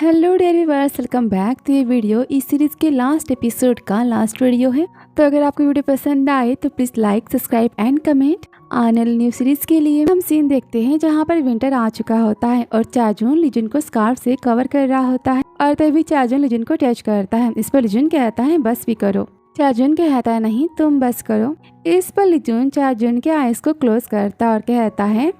Hello dear viewers, welcome back. तो ये video इस सीरीज के लास्ट एपिसोड का लास्ट वीडियो है। तो अगर आपको वीडियो पसंद आए तो please like, subscribe and comment. आने वाली न्यू सीरीज के लिए हम सीन देखते हैं जहां पर विंटर आ चुका होता है और चाजून लिजुन को स्कार्फ से कवर कर रहा होता है और तभी चाजून लिजुन को टच करता है। इस पर लिजुन कहता है बस भी करो। चाजून कहता है नहीं तुम बस करो। इस पर लिजुन चाजून के आइस को क्लोज करता है और कहता है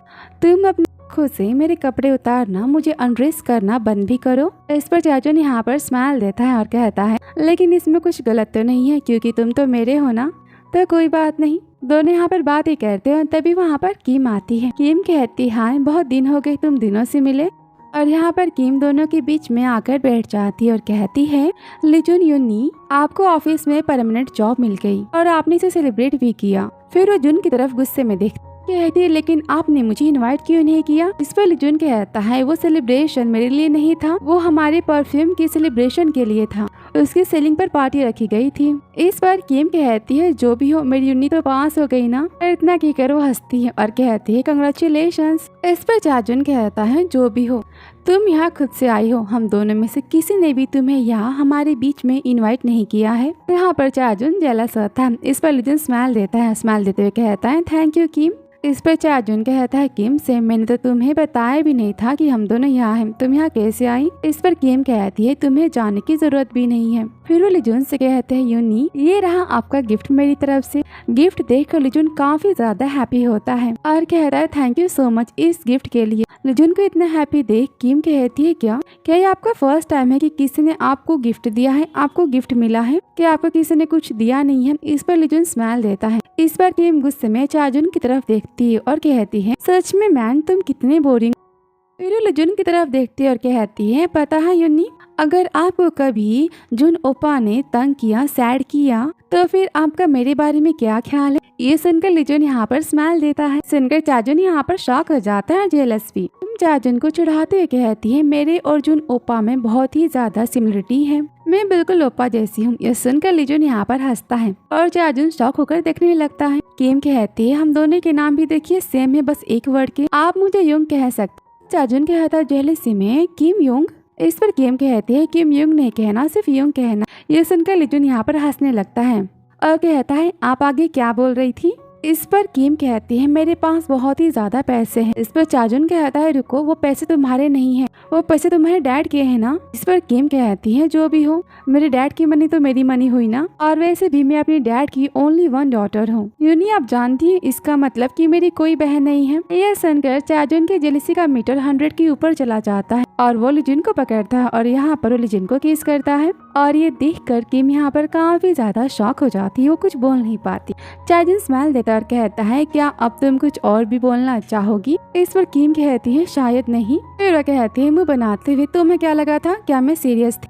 तुम अपने खुद से मेरे कपड़े उतारना, मुझे अनड्रेस करना बंद भी करो। इस पर चाजून यहाँ पर स्माइल देता है और कहता है लेकिन इसमें कुछ गलत तो नहीं है क्योंकि तुम तो मेरे हो ना, तो कोई बात नहीं। दोनों यहाँ पर बात ही करते हैं। तभी वहाँ पर किम आती है। किम कहती है बहुत दिन हो गए तुम दिनों से मिले। और यहाँ पर किम दोनों के बीच में आकर बैठ जाती है और कहती है लिजुन यूनी, आपको ऑफिस में परमानेंट जॉब मिल गई और आपने इसे सेलिब्रेट भी किया। फिर वो जुन की तरफ गुस्से में देखती कहती है लेकिन आपने मुझे इनवाइट क्यों नहीं किया। इस पर लिजुन कहता है वो सेलिब्रेशन मेरे लिए नहीं था, वो हमारे परफ्यूम के सेलिब्रेशन के लिए था। उसकी सेलिंग पर पार्टी रखी गई थी। इस पर किम कहती है जो भी हो मेरी यूनिट तो पास हो गई ना। इतना कहकर वो हंसती है और कहती है कंग्रेचुलेशंस। इस पर चाजून कहता है जो भी हो तुम यहाँ खुद से आई हो, हम दोनों में से किसी ने भी तुम्हें यहाँ हमारे बीच में इनवाइट नहीं किया है। यहाँ पर चाजून जेलस होता है। इस पर लिजुन स्माइल देता है। स्माइल देते हुए कहता है थैंक यू किम। इस पर चाजून कहता है किम से मैंने तो तुम्हें बताया भी नहीं था कि हम दोनों यहाँ हैं, तुम यहाँ कैसे आई। इस पर किम कहती है तुम्हें जाने की जरूरत भी नहीं है। फिर वो लिजुन से कहते हैं यूनी, ये रहा आपका गिफ्ट मेरी तरफ से। गिफ्ट देखकर लिजुन काफी ज्यादा हैप्पी होता है और कहता है थैंक यू सो मच इस गिफ्ट के लिए। लिजुन को इतना हैप्पी देख किम कहती है क्या ये आपका फर्स्ट टाइम है कि किसी ने आपको गिफ्ट दिया है, आपको गिफ्ट मिला है, क्या आपको किसी ने कुछ दिया नहीं है। इस पर लिजुन स्माइल देता है। इस पर किम गुस्से में चाजून की तरफ देखती है और कहती है सच में मैन तुम कितने बोरिंग। फिर लिजुन की तरफ देखती है और कहती है पता है यूनी, अगर आपको कभी जुन ओपा ने तंग किया, सैड किया, तो फिर आपका मेरे बारे में क्या ख्याल है। ये सुनकर लिजुन यहाँ पर स्माइल देता है। सुनकर चाजून यहाँ पर शॉक हो जाता है, जेलस भी। चाजून को चिढ़ाते हुए कहती है मेरे और जुन ओपा में बहुत ही ज्यादा सिमिलरिटी है, मैं बिल्कुल ओपा जैसी हूँ। यह सुनकर लिजुन यहाँ पर हंसता है और चाजून शॉक होकर देखने लगता है। किम कहती है हम दोनों के नाम भी देखिए सेम है, बस एक वर्ड के, आप मुझे युंग कह सकते। चाजून कहता है जेलसी में किम युंग। इस पर किम कहती है किम युंग नहीं कहना, सिर्फ युंग कहना। ये सुनकर लिजुन यहाँ पर हंसने लगता है और कहता है आप आगे क्या बोल रही थी। इस पर किम कहती है मेरे पास बहुत ही ज्यादा पैसे हैं। इस पर चाजून कहता है रुको, वो पैसे तुम्हारे नहीं हैं, वो पैसे तुम्हारे डैड के हैं ना। इस पर किम कहती है जो भी हो मेरे डैड की मनी तो मेरी मनी हुई ना, और वैसे भी मैं अपनी डैड की ओनली वन डॉटर हूँ। यूनी आप जानती है इसका मतलब कि मेरी कोई बहन नहीं है। यह सुनकर चाजून की जेलसी का मीटर 100 के ऊपर चला जाता है और वो लिजुन को पकड़ता है और यहाँ पर वो लिजुन को किस करता है। और ये देखकर किम यहाँ पर काफी ज्यादा शॉक हो जाती है, वो कुछ बोल नहीं पाती। चाजून स्माइल देता और कहता है क्या अब तुम कुछ और भी बोलना चाहोगी। इस पर किम कहती है शायद नहीं। फिर वह कहती है मुंह बनाते हुए तुम्हें क्या लगा था, क्या मैं सीरियस थी।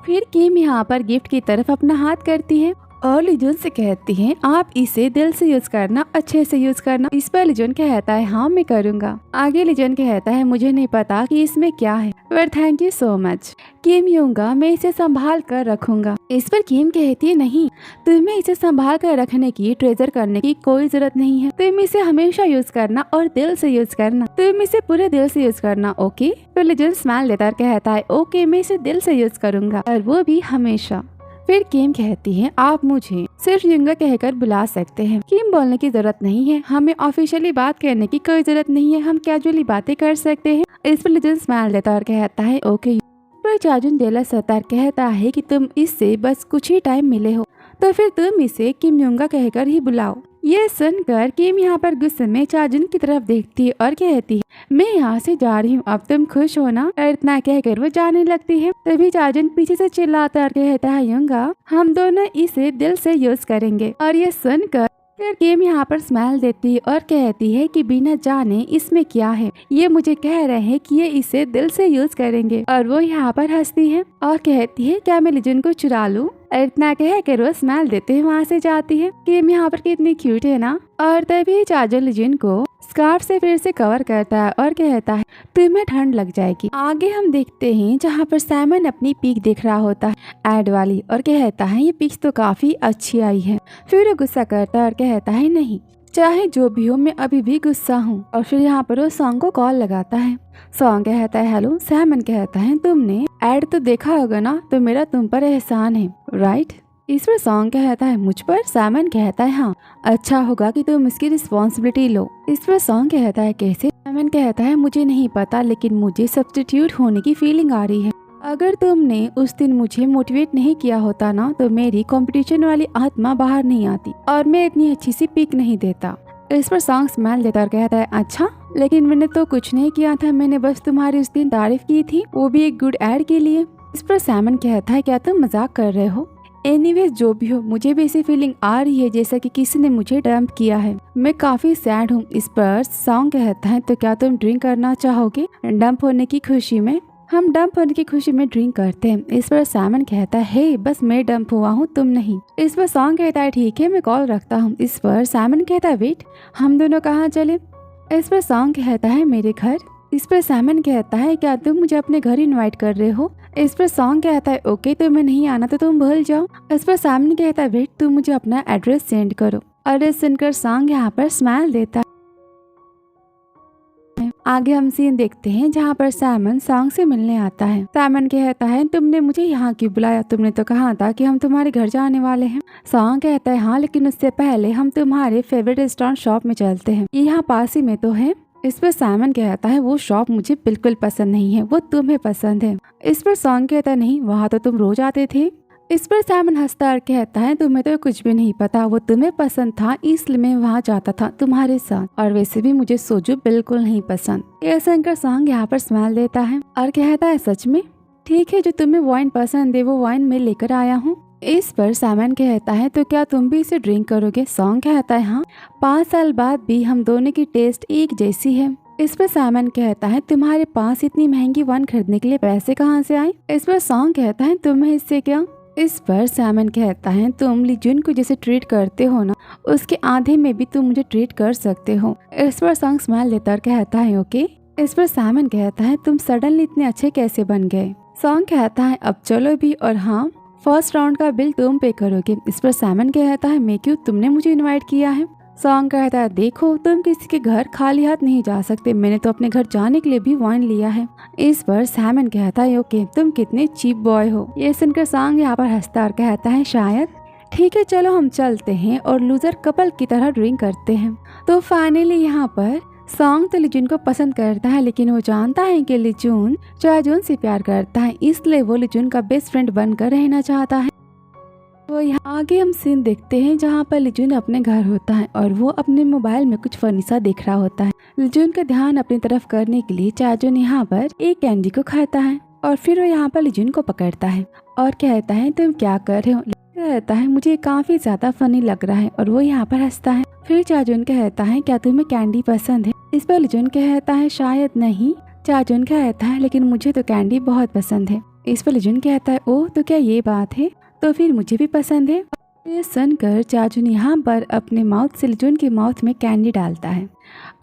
फिर किम यहाँ पर गिफ्ट की तरफ अपना हाथ करती है और लिजुन से कहती है आप इसे दिल से यूज करना, अच्छे से यूज करना। इस पर लिजुन कहता है हाँ मैं करूँगा। आगे लिजुन कहता है मुझे नहीं पता कि इसमें क्या है, पर थैंक यू सो मच। किम यूंगा मैं इसे संभाल कर रखूंगा। इस पर किम कहती है नहीं, तुम्हें इसे संभाल कर रखने की, ट्रेजर करने की कोई जरूरत नहीं है। तुम इसे हमेशा यूज करना और दिल से यूज करना, तुम इसे पूरे दिल से यूज करना, ओके। तो लिजुन स्माइल देता और कहता है ओके मैं इसे दिल से यूज करूंगा और वो भी हमेशा। फिर किम कहती है आप मुझे सिर्फ युंगा कहकर बुला सकते हैं। किम बोलने की जरूरत नहीं है, हमें ऑफिशियली बात करने की कोई जरूरत नहीं है, हम कैजुअली बातें कर सकते हैं। इस पर लिजुन स्माइल देता और कहता है ओके। पर चाजून जेलस सतार कहता है कि तुम इससे बस कुछ ही टाइम मिले हो, तो फिर तुम इसे किम युंगा कहकर ही बुलाओ। ये सुनकर किम यहाँ पर गुस्से में चाजून की तरफ देखती है और कहती है मैं यहाँ से जा रही हूँ, अब तुम खुश हो ना। और इतना कहकर वो जाने लगती है। तभी चाजून पीछे से चिल्लाता और कहता है युंगा हम दोनों इसे दिल से यूज करेंगे। और ये सुनकर फिर किम यहाँ पर स्माइल देती है और कहती है कि बिना जाने इसमें क्या है, ये मुझे कह रहे हैं कि ये इसे दिल से यूज करेंगे। और वो यहाँ पर हंसती है और कहती है क्या मैं लिजुन को चुरा लूं। और इतना कहकर वो स्माइल देते हुए वहाँ से जाती है। किम यहाँ पर कितनी क्यूट है ना। और तभी चाजून लिजुन को स्कार्फ से फिर से कवर करता है और कहता है तुम्हें ठंड लग जाएगी। आगे हम देखते हैं जहाँ पर साइमन अपनी पिक देख रहा होता है एड वाली और कहता है ये पिक्स तो काफी अच्छी आई है। फिर वो गुस्सा करता है और कहता है नहीं चाहे जो भी हो मैं अभी भी गुस्सा हूँ। और फिर यहाँ पर वो सॉन्ग को कॉल लगाता है। सॉन्ग कहता है हेलो। सैमन कहता है तुमने एड तो देखा होगा ना, तो मेरा तुम पर एहसान है, राइट? इस पर सॉन्ग कहता है मुझ पर। सैमन कहता है हाँ, अच्छा होगा कि तुम इसकी रिस्पॉन्सिबिलिटी लो। इस पर सॉन्ग कहता है कैसे? सैमन कहता है मुझे नहीं पता, लेकिन मुझे सब्स्टिट्यूट होने की फीलिंग आ रही है। अगर तुमने उस दिन मुझे मोटिवेट नहीं किया होता ना, तो मेरी कंपटीशन वाली आत्मा बाहर नहीं आती और मैं इतनी अच्छी सी पिक नहीं देता। इस पर सॉन्ग स्माइल देता और कहता है अच्छा, लेकिन मैंने तो कुछ नहीं किया था, मैंने बस तुम्हारी उस दिन तारीफ की थी, वो भी एक गुड एड के लिए। इस पर सैमन कहता है क्या तुम मजाक कर रहे हो? एनीवेज जो भी हो, मुझे भी ऐसी फीलिंग आ रही है जैसा कि किसी ने मुझे डंप किया है। मैं काफी सैड हूँ। इस पर सॉन्ग कहता है तो क्या तुम ड्रिंक करना चाहोगे? डंप होने की खुशी में हम डंप होने की खुशी में ड्रिंक करते हैं। इस पर सैमन कहता है हे, बस मैं डंप हुआ हूँ, तुम नहीं। इस पर सॉन्ग कहता है ठीक है, मैं कॉल रखता हूँ। इस पर सैमन कहता है वेट, हम दोनों कहाँ चले? इस पर सॉन्ग कहता है मेरे घर। इस पर सैमन कहता है क्या तुम मुझे अपने घर इनवाइट कर रहे हो? इस पर सॉन्ग कहता है ओके, तुम्हें नहीं आना तो तुम भूल जाओ। इस पर सैमन कहता है वेट, तुम मुझे अपना एड्रेस सेंड करो। और सुनकर सॉन्ग यहाँ पर स्माइल देता है। आगे हम सीन देखते हैं जहाँ पर सैमन सॉन्ग से मिलने आता है। सैमन कहता है तुमने मुझे यहाँ क्यों बुलाया? तुमने तो कहा था कि हम तुम्हारे घर जाने वाले हैं। सॉन्ग कहता है हाँ, लेकिन उससे पहले हम तुम्हारे फेवरेट रेस्टोरेंट शॉप में चलते हैं, यहाँ पास ही में तो है। इस पर सैमन कहता है वो शॉप मुझे बिल्कुल पसंद नहीं है, वो तुम्हें पसंद है। इस पर सॉन्ग कहता है नहीं, वहाँ तो तुम रोज आते थे। इस पर सैमन हंसता और कहता है तुम्हें तो कुछ भी नहीं पता, वो तुम्हें पसंद था इसलिए मैं वहाँ जाता था तुम्हारे साथ, और वैसे भी मुझे सोजू बिल्कुल नहीं पसंद। ये सुनकर सॉन्ग यहाँ पर स्माइल देता है और कहता है सच में? ठीक है, जो तुम्हें वाइन पसंद है वो वाइन मैं लेकर आया हूँ। इस पर सैमन कहता है तो क्या तुम भी इसे ड्रिंक करोगे? सॉन्ग कहता है हाँ, 5 साल बाद भी हम दोनों की टेस्ट एक जैसी है। इस पर सैमन कहता है तुम्हारे पास इतनी महंगी वाइन खरीदने के लिए पैसे कहाँ से आए? इस पर सॉन्ग कहता है तुम्हें इससे क्या? इस पर सैमन कहता है तुम लीजुन को जैसे ट्रीट करते हो ना, उसके आधे में भी तुम मुझे ट्रीट कर सकते हो। इस पर सॉन्ग स्माइल देता और कहता है ओके। इस पर सैमन कहता है तुम सडनली इतने अच्छे कैसे बन गए? सॉन्ग कहता है अब चलो भी, और हाँ, फर्स्ट राउंड का बिल तुम पे करोगे। इस पर सैमन कहता है मैं क्यों, तुमने मुझे इनवाइट किया है। सॉन्ग कहता है देखो, तुम किसी के घर खाली हाथ नहीं जा सकते, मैंने तो अपने घर जाने के लिए भी वाइन लिया है। इस पर सैमन कहता है ओके, तुम कितने चीप बॉय हो। ये सुनकर सॉन्ग यहाँ पर हंसता और कहता है शायद। ठीक है चलो हम चलते हैं और लूजर कपल की तरह ड्रिंक करते हैं। तो फाइनली यहाँ पर सॉन्ग तो लिजुन को पसंद करता है, लेकिन वो जानता है कि लिजुन चाजून से प्यार करता है, इसलिए वो लिजुन का बेस्ट फ्रेंड बनकर रहना चाहता है। तो यहाँ आगे हम सीन देखते हैं जहाँ पर लिजुन अपने घर होता है और वो अपने मोबाइल में कुछ फर्नीचर देख रहा होता है। लिजुन का ध्यान अपनी तरफ करने के लिए चाजून यहाँ पर एक कैंडी को खाता है और फिर वो यहाँ पर लिजुन को पकड़ता है और कहता है तुम क्या कर रहे हो? कहता है मुझे काफी ज्यादा फनी लग रहा है, और वो यहाँ पर हंसता है। फिर चाजून कहता है क्या तुम्हें कैंडी पसंद है? इस पर लिजुन कहता है शायद नहीं। चाजून कहता है लेकिन मुझे तो कैंडी बहुत पसंद है। इस पर लिजुन कहता है ओह, तो क्या ये बात है, तो फिर मुझे भी पसंद है। ये सुनकर चाजून यहाँ पर अपने माउथ से लिजुन के माउथ में कैंडी डालता है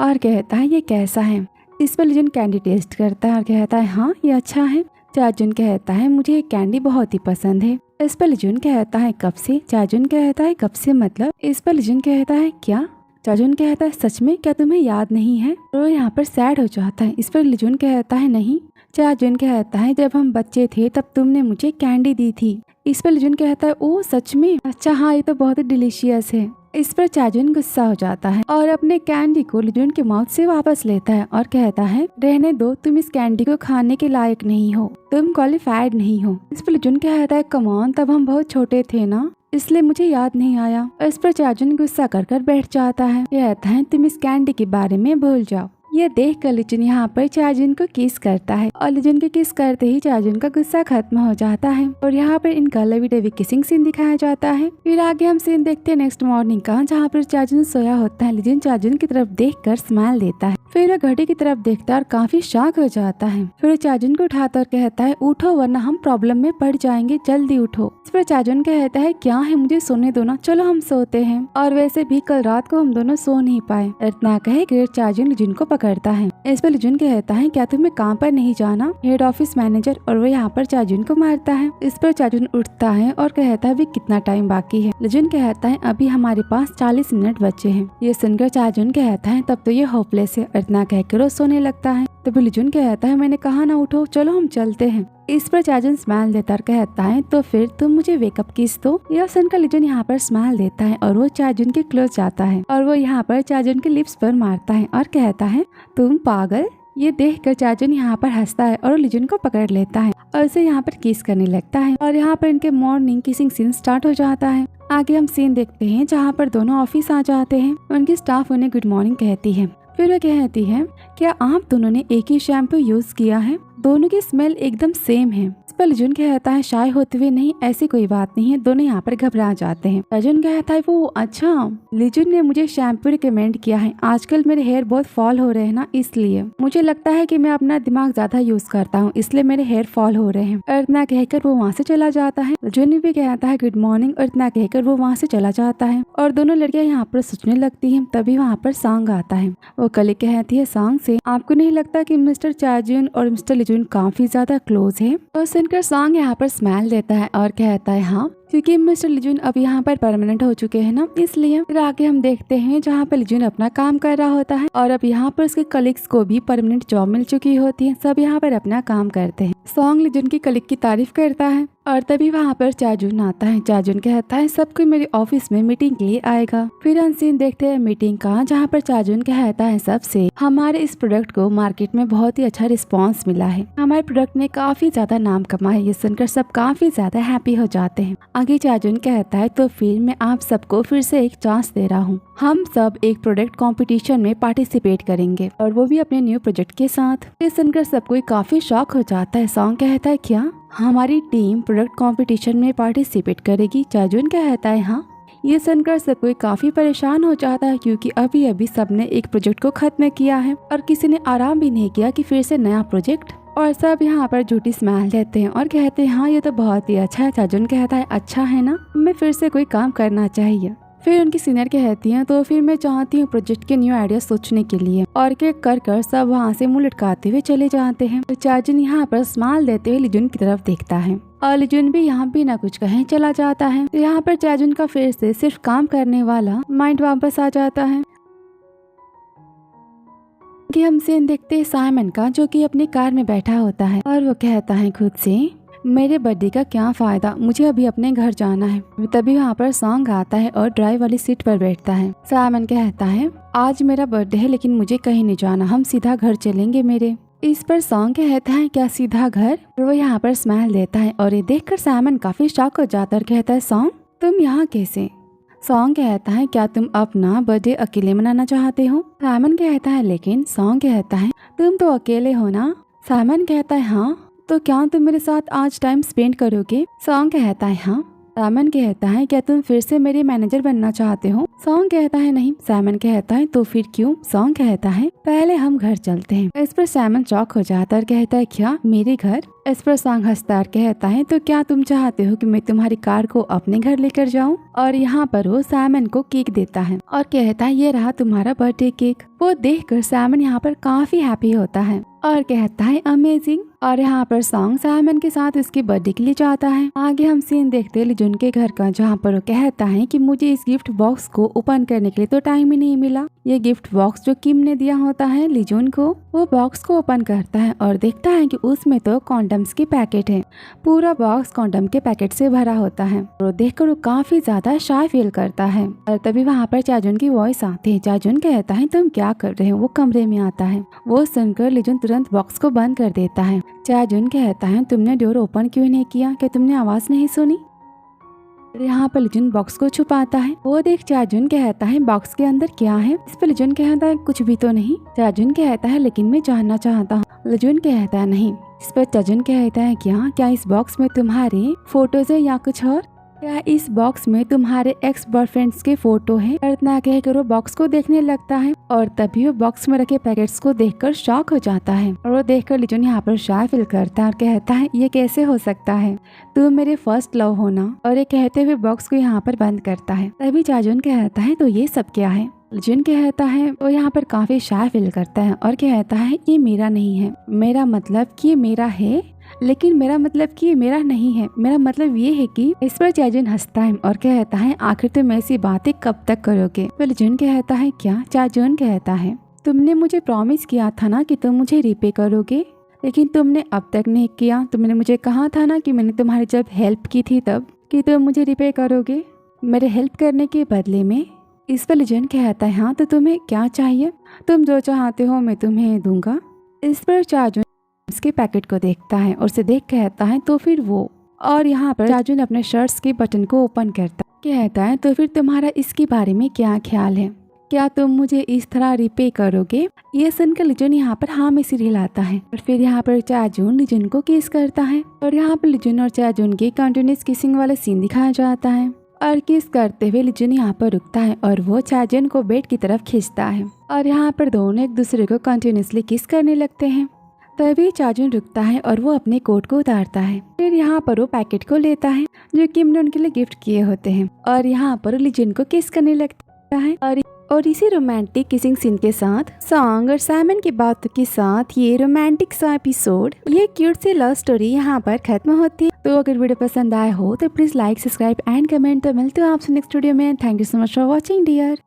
और कहता है ये कैसा है? इस पर लिजुन कैंडी टेस्ट करता है और कहता है हाँ ये अच्छा है। चाजून कहता है मुझे ये कैंडी बहुत ही पसंद है। इस पर लिजुन कहता है कब से? चाजून कहता है कब से मतलब? इस पर लिजुन कहता है क्या? चाजून कहता है सच में, क्या तुम्हें याद नहीं है? तो यहाँ पर सैड हो जाता है। इस पर लिजुन कहता है नहीं। चाजून कहता है जब हम बच्चे थे तब तुमने मुझे कैंडी दी थी। इस पर लिजुन कहता है ओह सच में, अच्छा हाँ ये तो बहुत ही डिलीशियस है। इस पर चाजून गुस्सा हो जाता है और अपने कैंडी को लिजुन के माउथ से वापस लेता है और कहता है रहने दो, तुम इस कैंडी को खाने के लायक नहीं हो, तुम क्वालिफाइड नहीं हो। इस पर लिजुन कहता है कम ऑन, तब हम बहुत छोटे थे ना, इसलिए मुझे याद नहीं आया। इस पर चाजून गुस्सा कर कर बैठ जाता है। कहता है तुम इस कैंडी के बारे में भूल जाओ। ये देख कर लिजुन यहाँ पर चाजून को किस करता है और लिजुन के किस करते ही चाजून का गुस्सा खत्म हो जाता है और यहाँ पर इनका लवी डवी किसिंग सीन दिखाया जाता है। फिर आगे हम सीन देखते हैं नेक्स्ट मॉर्निंग का, जहाँ पर चाजून सोया होता है। लिजुन चाजून की तरफ देखकर स्माइल देता है। फिर वो घड़ी की तरफ देखता है और काफी शॉक हो जाता है। फिर वो चाजून को उठाता और कहता है उठो वरना हम प्रॉब्लम में पड़ जाएंगे, जल्दी उठो। इस पर चाजून कहता है क्या है, मुझे सोने दो ना, चलो हम सोते हैं, और वैसे भी कल रात को हम दोनों सो नहीं पाए। इतना कहे चाजून लिजुन को पकड़ करता है। इस पर लिजुन कहता है क्या तुम्हें काम पर नहीं जाना, हेड ऑफिस मैनेजर, और वो यहाँ पर चाजुन को मारता है। इस पर चाजुन उठता है और कहता है अभी कितना टाइम बाकी है। लिजुन कहता है अभी हमारे पास 40 मिनट बचे हैं। ये सुनकर चाजुन कहता है तब तो ये होपलेस है। इतना कहकर वो सोने लगता है। तभी लिजुन कहता है मैंने कहा ना उठो, चलो हम चलते हैं। इस पर चाजुन स्माइल देता और कहता है तो फिर तुम मुझे वेकअप किस दो। यह सुनकर लिजुन यहाँ पर स्माइल देता है और वो चाजुन के क्लोज जाता है और वो यहाँ पर चाजुन के लिप्स पर मारता है और कहता है तुम पागल। ये देखकर चाजुन यहाँ पर हंसता है और लिजुन को पकड़ लेता है और उसे यहाँ पर किस करने लगता है और यहाँ पर इनके मॉर्निंग किसिंग सीन स्टार्ट हो जाता है। आगे हम सीन देखते हैं जहाँ पर दोनों ऑफिस आ जाते हैं। उनकी स्टाफ उन्हें गुड मॉर्निंग कहती है। फिर वह कहती है क्या आप दोनों ने एक ही शैम्पू यूज किया है, दोनों की स्मेल एकदम सेम है। इस पर लिजुन कहता है शाय होते हुए नहीं, ऐसी कोई बात नहीं है। दोनों यहाँ पर घबरा जाते हैं। अर्जुन कहता है वो अच्छा, लिजुन ने मुझे शैम्पू रिकमेंड किया है। आजकल मेरे हेयर बहुत फॉल हो रहे हैं ना, इसलिए मुझे लगता है कि मैं अपना दिमाग ज्यादा यूज करता हूँ, इसलिए मेरे हेयर फॉल हो रहे हैं। और इतना कहकर वो वहाँ से चला जाता है। अर्जुन भी कहता है गुड मॉर्निंग और इतना कहकर वो वहाँ से चला जाता है और दोनों लड़कियां यहाँ पर सोचने लगती है। तभी वहाँ पर सॉन्ग आता है। वो कलिक कहती है सॉन्ग से आपको नहीं लगता कि मिस्टर चाजुन और मिस्टर लिजुन काफी ज्यादा क्लोज है। तो सुनकर सॉन्ग यहाँ पर स्माइल देता है और कहता है हाँ, क्योंकि मिस्टर लिजुन अब यहाँ पर परमानेंट हो चुके हैं ना, इसलिए। फिर आगे हम देखते हैं जहाँ पर लिजुन अपना काम कर रहा होता है और अब यहाँ पर उसके कलीग्स को भी परमानेंट जॉब मिल चुकी होती है। सब यहाँ पर अपना काम करते हैं। सॉन्ग लिजुन की कलीग की तारीफ करता है और तभी वहाँ पर चाजुन आता है। चाजुन कहता है सब कोई मेरे ऑफिस में मीटिंग के लिए आएगा। फिर हम सीन देखते हैं मीटिंग का, जहाँ पर चाजुन कहता है सबसे हमारे इस प्रोडक्ट को मार्केट में बहुत ही अच्छा रिस्पांस मिला है, हमारे प्रोडक्ट ने काफी ज्यादा नाम कमाया। ये सुनकर सब काफी ज्यादा हैप्पी हो जाते हैं। आगे चाजुन कहता है तो फिर मैं आप सबको फिर से एक चांस दे रहा हूँ, हम सब एक प्रोडक्ट कंपटीशन में पार्टिसिपेट करेंगे और वो भी अपने न्यू प्रोजेक्ट के साथ। ये सुनकर सब कोई काफी शॉक हो जाता है। सॉन्ग कहता है क्या हमारी टीम प्रोडक्ट कंपटीशन में पार्टिसिपेट करेगी? चाजुन कहता है हाँ। ये सुनकर सब कोई काफी परेशान हो जाता है क्योंकि अभी अभी सबने एक प्रोजेक्ट को खत्म किया है और किसी ने आराम भी नहीं किया कि फिर से नया प्रोजेक्ट। और सब यहाँ पर झूठी स्माइल देते हैं और कहते हैं हाँ ये तो बहुत ही अच्छा है। चाजुन कहता है अच्छा है ना, हमें फिर से कोई काम करना चाहिए। फिर उनकी सीनियर कहती हैं तो फिर मैं चाहती हूँ प्रोजेक्ट के न्यू आइडिया सोचने के लिए, और केक कर सब वहाँ से मुंह लटकाते हुए चले जाते हैं। तो चाजुन यहाँ पर स्माइल देते हुए लिजुन की तरफ देखता है और लिजुन भी यहाँ बिना कुछ कहे चला जाता है। तो यहाँ पर चाजुन का फिर से सिर्फ काम करने वाला माइंड वापस आ जाता है। कि हम सीन देखते हैं साइमन का, जो कि अपनी कार में बैठा होता है और वो कहता है खुद से मेरे बर्थडे का क्या फायदा, मुझे अभी अपने घर जाना है। तभी वहाँ पर सॉन्ग आता है और ड्राइव वाली सीट पर बैठता है। साइमन कहता है आज मेरा बर्थडे है लेकिन मुझे कहीं नहीं जाना, हम सीधा घर चलेंगे मेरे। इस पर सॉन्ग कहता है क्या सीधा घर? वो यहाँ पर स्माइल देता है और ये देखकर साइमन काफी शॉक हो जाता है और कहता है सॉन्ग तुम यहाँ कैसे? सॉन्ग कहता है क्या तुम अपना बर्थडे अकेले मनाना चाहते हो? साइमन कहता है लेकिन। सॉन्ग कहता है तुम तो अकेले हो ना? साइमन कहता है हाँ, तो क्या तुम मेरे साथ आज टाइम स्पेंड करोगे? सॉन्ग कहता है हाँ। साइमन कहता है क्या तुम फिर से मेरे मैनेजर बनना चाहते हो? सॉन्ग कहता है नहीं। साइमन कहता है तो फिर क्यों? सॉन्ग कहता है पहले हम घर चलते हैं। इस पर साइमन चौक हो जाता है और कहता है क्या मेरे घर? इस पर सॉन्ग हंसता कहता है तो क्या तुम चाहते हो कि मैं तुम्हारी कार को अपने घर लेकर जाऊं? और यहाँ पर वो साइमन को केक देता है और कहता है ये रहा तुम्हारा बर्थडे केक। वो देखकर साइमन यहाँ पर काफी हैप्पी होता है और कहता है अमेजिंग। और यहाँ पर सॉन्ग साइमन के साथ उसके बर्थडे के लिए जाता है। आगे हम सीन देखते हैं लिजुन के घर का, जहाँ पर वो कहता है कि मुझे इस गिफ्ट बॉक्स को ओपन करने के लिए तो टाइम ही नहीं मिला। ये गिफ्ट बॉक्स जो किम ने दिया होता है लिजुन को, वो बॉक्स को ओपन करता है और देखता है कि उसमें तो कॉन्डम्स के पैकेट है। पूरा बॉक्स कॉन्डम के पैकेट से भरा होता है और देखकर वो काफी ज्यादा शाय फील करता है। और तभी वहाँ पर चाजुन की वॉइस आती है। चाजुन कहता है तुम क्या कर रहे हो? वो कमरे में आता है। वो सुनकर लिजुन तुरंत बॉक्स को बंद कर देता है। चाजुन कहता है तुमने डोर ओपन क्यों नहीं किया? क्या तुमने आवाज नहीं सुनी? यहाँ पर लिजुन बॉक्स को छुपाता है। वो देख चाजुन कहता है बॉक्स के अंदर क्या है? इस पर लिजुन कहता है कुछ भी तो नहीं। चाजुन कहता है लेकिन मैं जानना चाहता हूँ। लिजुन कहता है नहीं। इस पर चाजुन कहता है क्या इस बॉक्स में तुम्हारे फोटोज है या कुछ और? क्या इस बॉक्स में तुम्हारे एक्स बॉयफ्रेंड्स के फोटो है? और इतना कहकर वो बॉक्स को देखने लगता है और तभी वो बॉक्स में रखे पैकेट्स को देखकर शॉक हो जाता है। और वो देखकर लिजुन यहाँ पर शाय फील करता है और कहता है ये कैसे हो सकता है, तुम मेरे फर्स्ट लव हो ना? और ये कहते हुए बॉक्स को यहाँ पर बंद करता है। तभी चाजुन कहता है तो ये सब क्या है? लिजन कहता है वो यहाँ पर काफी शाय फील करता है और कहता है ये मेरा नहीं है, मेरा मतलब कि ये मेरा है लेकिन मेरा मतलब कि ये मेरा नहीं है, मेरा मतलब ये है कि। इस पर चाजुन हंसता है और कहता है आखिर तुम ऐसी बातें कब तक करोगे। तो लिजन कहता है क्या। चाजुन कहता है तुमने मुझे प्रॉमिस किया था ना कि तुम मुझे रिपे करोगे, लेकिन तुमने अब तक नहीं किया। तुमने मुझे कहा था ना कि मैंने तुम्हारी जब हेल्प की थी तब कि तुम मुझे रिपे करोगे मेरे हेल्प करने के बदले में। इस पर लिजन कहता है हाँ तो तुम्हें क्या चाहिए, तुम जो चाहते हो मैं तुम्हें दूंगा। इस पर चाजुन उसके पैकेट को देखता है और उसे देख कहता है तो फिर वो। और यहाँ पर चाजुन अपने शर्ट्स के बटन को ओपन करता कहता है तो फिर तुम्हारा इसके बारे में क्या ख्याल है, क्या तुम मुझे इस तरह रिपे करोगे। ये सुनकर लिजन यहाँ पर हाँ में सिर हिलाता है और फिर यहाँ पर चाजुन लिजन को किस करता है और यहाँ पर लिजन और चाजुन के कंटिन्यूस किसिंग वाला सीन दिखाया जाता है। और किस करते हुए लिजन यहाँ पर रुकता है और वो चाजुन को बेड की तरफ खींचता है और यहाँ पर दोनों एक दूसरे को कंटिन्यूसली किस करने लगते हैं। तभी चाजुन रुकता है और वो अपने कोट को उतारता है। फिर यहाँ पर वो पैकेट को लेता है जो किम ने उनके लिए गिफ्ट किए होते हैं और यहाँ पर लिजन को किस करने लगता है। और इसी रोमांटिक किसिंग सीन के साथ सॉन्ग और साइमन की बातों के साथ ये रोमांटिक सा एपिसोड, ये क्यूट सी लव स्टोरी यहाँ पर खत्म होती है। तो अगर वीडियो पसंद आए हो तो please like, subscribe and comment. तो मिलते हो आपसे नेक्स्ट वीडियो में। Thank you so much for watching dear.